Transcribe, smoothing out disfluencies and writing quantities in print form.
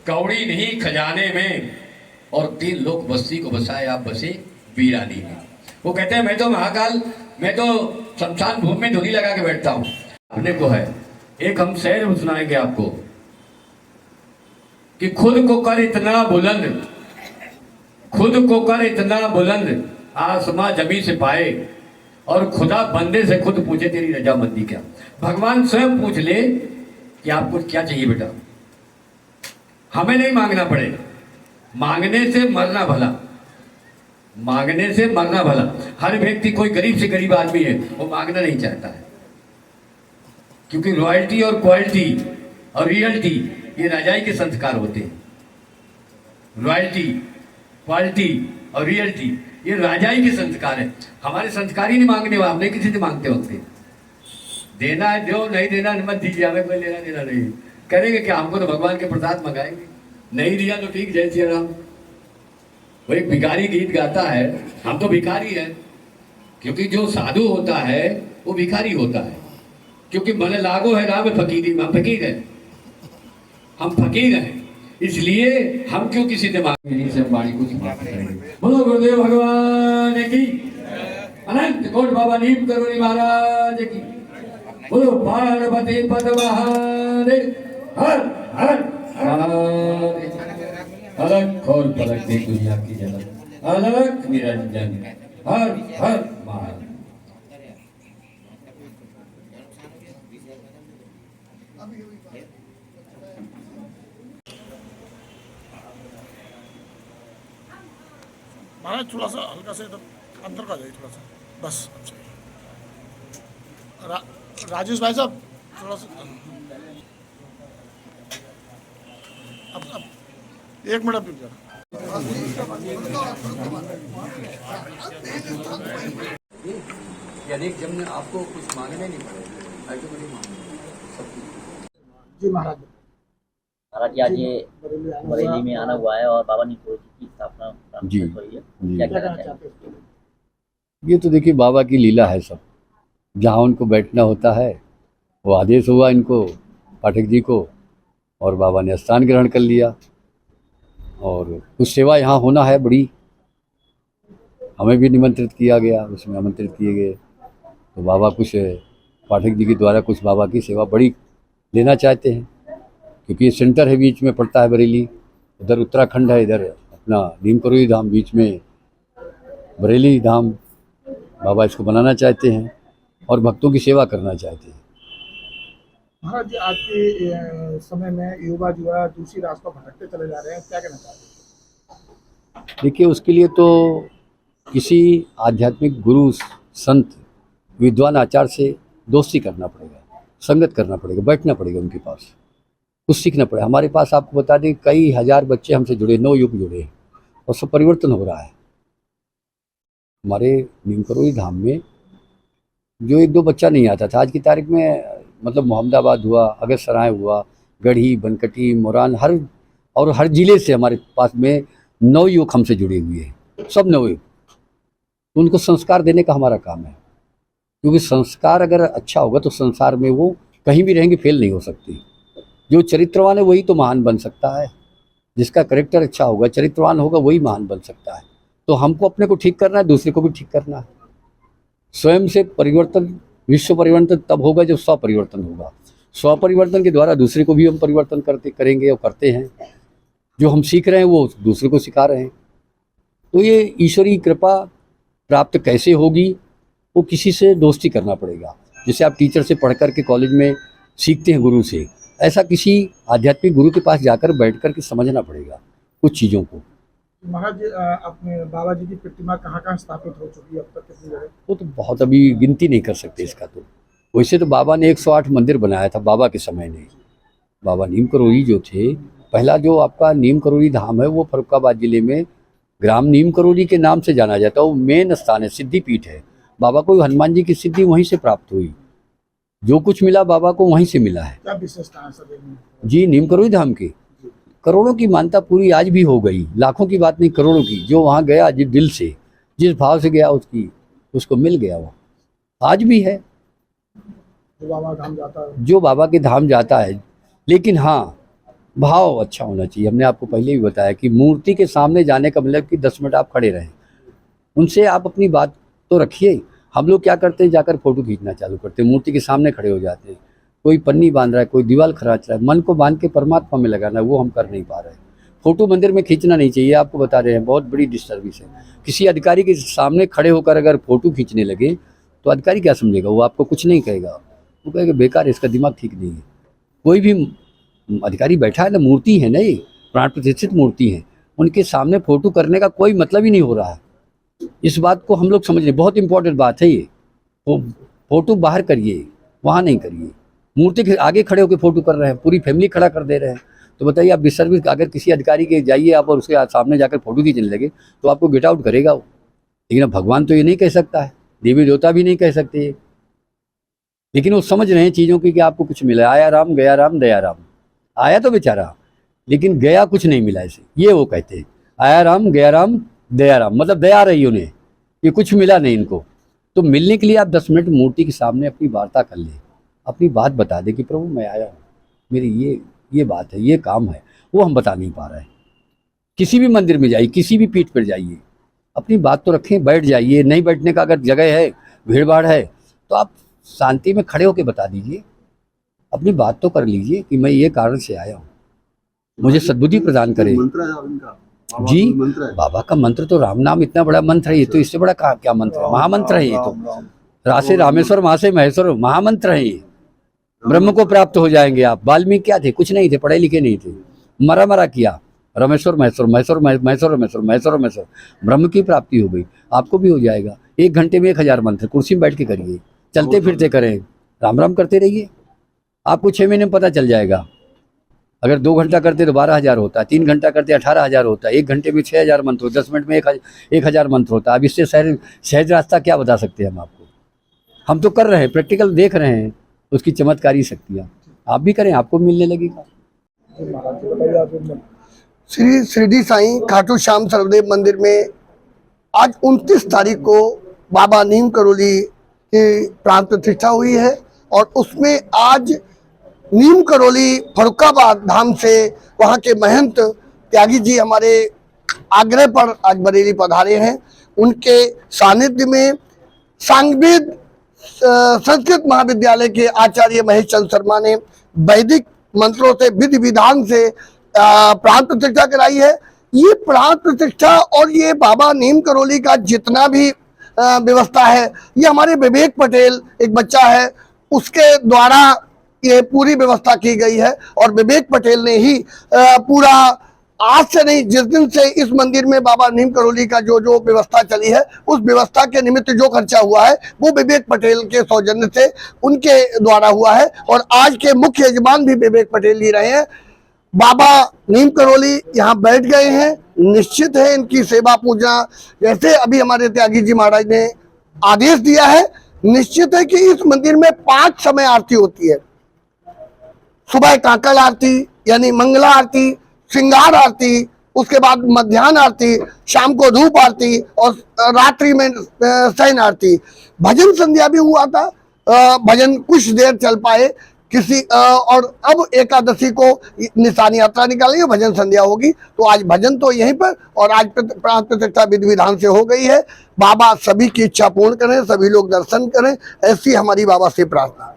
कौड़ी नहीं खजाने में, और 3 लोग बस्ती को बसाए, आप बसे वीरानी में। वो कहते हैं मैं तो महाकाल, मैं तो शमशान भूमि में धुनी लगा के बैठता हूँ। अपने को है एक हम शेर सुनाएंगे आपको कि खुद को कर इतना बुलंद, खुद को कर इतना बुलंद, आसमां जमी से पाए, और खुदा बंदे से खुद पूछे तेरी रजामंदी क्या। भगवान स्वयं पूछ ले कि आपको क्या चाहिए बेटा, हमें नहीं मांगना पड़े। मांगने से मरना भला, मांगने से मरना भला। हर व्यक्ति, कोई गरीब से गरीब आदमी है, वो मांगना नहीं चाहता है, क्योंकि रॉयल्टी और क्वालिटी और रियलिटी ये राजाई के संस्कार होते हैं। रॉयल्टी, क्वालिटी और रियलिटी ये राजाई के संस्कार है। हमारे संस्कार ही नहीं मांगने, हम नहीं किसी से मांगते होते। देना है दो, नहीं देना मत दीजिए, हमें कोई लेना देना नहीं। करेंगे क्या, हमको तो भगवान के प्रसाद मंगाएंगे, नहीं दिया तो ठीक, जय श्री राम। वो एक भिखारी गीत गाता है, हम तो भिखारी हैं, क्योंकि जो साधु होता है वो भिखारी होता है, क्योंकि मन लागो है राम फकीरी में, हम फकीर हैं, हम फकीर हैं, इसलिए हम क्यों किसी से मांगेंगे, से वाणी को समाप्त करेंगे। बोलो गुरुदेव भगवान की, अनंत कोट बाबा नीम करोड़ी महाराज की, बोलो पार्वती पद महादेव हर हर महादेव। अलग और पलक दे दुनिया की जनक, अलग निरंजन हर हर महादेव। महाराज थोड़ा सा हल्का से इधर अंदर का जाइए, थोड़ा सा बस। राजेश भाई साहब थोड़ा सा अब 1 मिनट रुक जाओ। अनेक जब आपको कुछ मांगने नहीं पड़ेगा, जी महाराज। महाराज आज ये बरेली में आना हुआ है और बाबा नीम करोड़ी की स्थापना जी हुई है, क्या कहना चाहेंगे? ये तो देखिए बाबा की लीला है। सब जहाँ उनको बैठना होता है, वो आदेश हुआ इनको, पाठक जी को, और बाबा ने स्थान ग्रहण कर लिया। और कुछ सेवा यहाँ होना है बड़ी, हमें भी निमंत्रित किया गया, उसमें आमंत्रित किए गए। तो बाबा कुछ पाठक जी के द्वारा कुछ बाबा की सेवा बड़ी लेना चाहते हैं, क्योंकि ये सेंटर है, बीच में पड़ता है बरेली, उधर उत्तराखंड है, इधर अपना नीम करोड़ी धाम, बीच में बरेली धाम। बाबा इसको बनाना चाहते हैं और भक्तों की सेवा करना चाहते हैं। महाराज जी आज के समय में युवा दूसरी रास्ता भटकते चले जा रहे हैं, क्या कहना चाहते हैं? देखिए उसके लिए तो किसी आध्यात्मिक गुरु, संत, विद्वान आचार्य से दोस्ती करना पड़ेगा, संगत करना पड़ेगा, बैठना पड़ेगा उनके पास, कुछ सीखना पड़ेगा। हमारे पास आपको बता दें कई हजार बच्चे हमसे जुड़े, 9 युग जुड़े हैं, और सब परिवर्तन हो रहा है। हमारे नीम करोड़ी धाम में जो 1-2 बच्चा नहीं आता था, आज की तारीख में मतलब मोहम्मदाबाद हुआ, अगरसराय हुआ, गढ़ी, बनकटी, मोरान, हर जिले से हमारे पास में 9 युवक हमसे जुड़े हुए हैं, सब 9 युवक। तो उनको संस्कार देने का हमारा काम है, क्योंकि संस्कार अगर अच्छा होगा तो संसार में वो कहीं भी रहेंगे, फेल नहीं हो सकते। जो चरित्रवान है वही तो महान बन सकता है, जिसका करेक्टर अच्छा होगा, चरित्रवान होगा, वही महान बन सकता है। तो हमको अपने को ठीक करना है, दूसरे को भी ठीक करना है। स्वयं से परिवर्तन, विश्व परिवर्तन तब होगा जब स्व परिवर्तन होगा। स्व परिवर्तन के द्वारा दूसरे को भी हम परिवर्तन करेंगे और करते हैं। जो हम सीख रहे हैं वो दूसरे को सिखा रहे हैं। तो ये ईश्वरीय कृपा प्राप्त कैसे होगी, वो किसी से दोस्ती करना पड़ेगा। जैसे आप टीचर से पढ़ कर के कॉलेज में सीखते हैं गुरु से, ऐसा किसी आध्यात्मिक गुरु के पास जाकर बैठ कर के समझना पड़ेगा कुछ चीज़ों को। महाराज जी अपने बाबा जी की प्रतिमा कहाँ स्थापित हो चुकी है अब तक, कितनी जगह? वो तो बहुत अभी गिनती नहीं कर सकते इसका। तो वैसे तो बाबा ने 108 मंदिर बनाया था बाबा के समय में। बाबा नीम करोड़ी जो थे, पहला जो आपका नीम करोड़ी धाम है वो फर्रुखाबाद जिले में ग्राम नीम करोड़ी के नाम से जाना जाता है। वो मेन स्थान है, सिद्धिपीठ है। बाबा को हनुमान जी की सिद्धि वहीं से प्राप्त हुई, जो कुछ मिला बाबा को वहीं से मिला है। क्या विशेषता है सर जी, नीम करोड़ी धाम की करोड़ों की मानता पूरी आज भी हो गई, लाखों की बात नहीं, करोड़ों की। जो वहाँ गया जिस दिल से, जिस भाव से गया, उसको मिल गया। वो आज भी है जो बाबा धाम जाता है, जो बाबा के धाम जाता है। लेकिन हाँ, भाव अच्छा होना चाहिए। हमने आपको पहले भी बताया कि मूर्ति के सामने जाने का मतलब कि 10 मिनट आप खड़े रहें, उनसे आप अपनी बात तो रखिए। हम लोग क्या करते हैं, जाकर फोटो खींचना चालू करते हैं, मूर्ति के सामने खड़े हो जाते हैं। कोई पन्नी बांध रहा है, कोई दीवार खराच रहा है, मन को बांध के परमात्मा में लगाना वो हम कर नहीं पा रहे हैं। फोटो मंदिर में खींचना नहीं चाहिए, आपको बता रहे हैं, बहुत बड़ी डिस्टर्बिंस है। किसी अधिकारी के सामने खड़े होकर अगर फोटो खींचने लगे तो अधिकारी क्या समझेगा, वो आपको कुछ नहीं कहेगा, वो कहेगा बेकार, इसका दिमाग ठीक नहीं है। कोई भी अधिकारी बैठा है ना, मूर्ति है ना, ये प्राण प्रतिष्ठित मूर्ति है, उनके सामने फोटो करने का कोई मतलब ही नहीं हो रहा है। इस बात को हम लोग समझ रहे, बहुत इंपॉर्टेंट बात है ये। फोटो बाहर करिए, वहाँ नहीं करिए। मूर्ति के आगे खड़े होकर फोटो कर रहे हैं, पूरी फैमिली खड़ा कर दे रहे हैं, तो बताइए आप डिसर्विस। अगर किसी अधिकारी के जाइए आप और उसके सामने जाकर फोटो खींचने लगे तो आपको गेट आउट करेगा वो। लेकिन अब भगवान तो ये नहीं कह सकता है, देवी देवता भी नहीं कह सकते ये। लेकिन वो समझ रहे हैं चीज़ों की कि आपको कुछ मिला, आया राम गया राम दया राम। आया तो बेचारा, लेकिन गया कुछ नहीं मिला इसे, ये वो कहते हैं। आया राम गया राम दया राम, मतलब दया आ रही उन्हें, ये कुछ मिला नहीं इनको। तो मिलने के लिए आप 10 मिनट मूर्ति के सामने अपनी वार्ता कर लें, अपनी बात बता दें कि प्रभु मैं आया हूँ, मेरी ये बात है, ये काम है, वो हम बता नहीं पा रहे हैं। किसी भी मंदिर में जाइए, किसी भी पीठ पर जाइए, अपनी बात तो रखें, बैठ जाइए। नहीं बैठने का अगर जगह है, भीड़ भाड़ है, तो आप शांति में खड़े होकर बता दीजिए, अपनी बात तो कर लीजिए कि मैं ये कारण से आया हूँ, मुझे सद्बुद्धि प्रदान करें। जी, बाबा का मंत्र तो राम नाम इतना बड़ा मंत्र है, ये तो इससे बड़ा क्या मंत्र है, महामंत्र है ये तो। रासे रामेश्वर मासे महेश्वर, महामंत्र है ये। ब्रह्म को प्राप्त हो जाएंगे आप। वाल्मीकि क्या थे, कुछ नहीं थे, पढ़े लिखे नहीं थे, मरा किया, रमेश्वर महेश्वर, महेश्वर महेश्वर रमेश्वर, महेश्वर महेश्वर, ब्रह्म की प्राप्ति हो गई। आपको भी हो जाएगा। 1 घंटे में 1000 मंत्र, कुर्सी में बैठ के करिए, चलते फिरते करें, राम राम करते रहिए, आपको 6 महीने में पता चल जाएगा। अगर 2 घंटा करते तो 12,000 होता है, 3 घंटा करते 18,000 होता है, 1 घंटे में 6,000 मंत्र, 10 मिनट में 1,000 मंत्र होता है। अब इससे सहज रास्ता क्या बता सकते हैं हम आपको? हम तो कर रहे हैं, प्रैक्टिकल देख रहे हैं उसकी चमत्कारी शक्तियाँ। आप भी करें, आपको मिलने लगेगा। श्री शिरडी साईं खाटू श्याम सर्वदेव मंदिर में आज 29 तारीख को बाबा नीम करोली की प्राण प्रतिष्ठा हुई है और उसमें आज नीम करोली फरुखाबाद धाम से वहाँ के महंत त्यागी जी हमारे आग्रह पर आज बरेली पधारे हैं। उनके सानिध्य में सांगवेद संस्कृत महाविद्यालय के आचार्य महेश चंद्र शर्मा ने वैदिक मंत्रों से विधि विधान से प्राण प्रतिष्ठा कराई है। ये प्राण प्रतिष्ठा और ये बाबा नीम करोली का जितना भी व्यवस्था है, ये हमारे विवेक पटेल एक बच्चा है, उसके द्वारा ये पूरी व्यवस्था की गई है। और विवेक पटेल ने ही पूरा, आज से नहीं, जिस दिन से इस मंदिर में बाबा नीम करोली का जो व्यवस्था चली है, उस व्यवस्था के निमित्त जो खर्चा हुआ है वो विवेक पटेल के सौजन्य से उनके द्वारा हुआ है। और आज के मुख्य यजमान भी विवेक पटेल ही रहे हैं। बाबा नीम करोली यहाँ बैठ गए हैं, निश्चित है इनकी सेवा पूजा, जैसे अभी हमारे त्यागी जी महाराज ने आदेश दिया है, निश्चित है कि इस मंदिर में 5 समय आरती होती है। सुबह काकल आरती यानी मंगला आरती, श्रृंगार आरती, उसके बाद मध्याह्न आरती, शाम को धूप आरती और रात्रि में शयन आरती। भजन संध्या भी हुआ था, भजन कुछ देर चल पाए किसी और अब एकादशी को निशान यात्रा निकाली है, भजन संध्या होगी। तो आज भजन तो यहीं पर और आज प्राण प्रतिष्ठा विधि विधान से हो गई है। बाबा सभी की इच्छा पूर्ण करें, सभी लोग दर्शन करें, ऐसी हमारी बाबा से प्रार्थना।